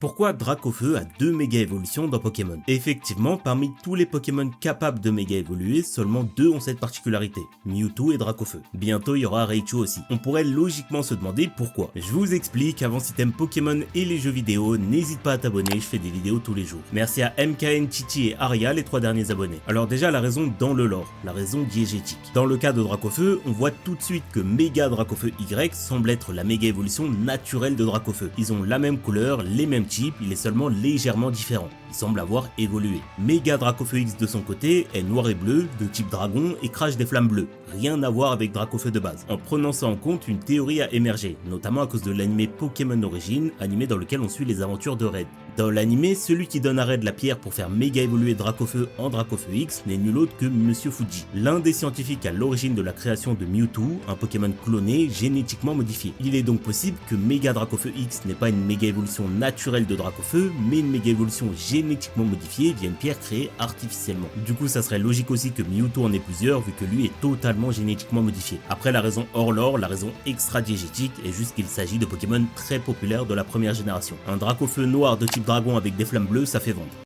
Pourquoi Dracofeu a 2 méga évolutions dans Pokémon? Effectivement, parmi tous les Pokémon capables de méga évoluer, seulement 2 ont cette particularité, Mewtwo et Dracofeu. Bientôt il y aura Raichu aussi. On pourrait logiquement se demander pourquoi. Je vous explique, avant si t'aimes Pokémon et les jeux vidéo, n'hésite pas à t'abonner, je fais des vidéos tous les jours. Merci à MKN, Titi et Aria, les 3 derniers abonnés. Alors déjà la raison dans le lore, la raison diégétique. Dans le cas de Dracofeu, on voit tout de suite que Méga Dracofeu Y semble être la méga évolution naturelle de Dracofeu. Ils ont la même couleur, les mêmes type, il est seulement légèrement différent. Il semble avoir évolué. Méga Dracofeu X de son côté est noir et bleu, de type dragon et crache des flammes bleues. Rien à voir avec Dracofeu de base. En prenant ça en compte, une théorie a émergé, notamment à cause de l'anime Pokémon Origins, animé dans lequel on suit les aventures de Red. Dans l'anime, celui qui donne à Red la pierre pour faire méga évoluer Dracofeu en Dracofeu X n'est nul autre que Monsieur Fuji, l'un des scientifiques à l'origine de la création de Mewtwo, un Pokémon cloné génétiquement modifié. Il est donc possible que Méga Dracofeu X n'est pas une méga évolution naturelle de Dracofeu, mais une méga évolution génétiquement modifiée via une pierre créée artificiellement. Du coup, ça serait logique aussi que Mewtwo en ait plusieurs, vu que lui est totalement génétiquement modifié. Après, la raison hors lore, la raison extra-diégétique, est juste qu'il s'agit de Pokémon très populaires de la première génération. Un Dracofeu noir de type dragon avec des flammes bleues, ça fait vendre.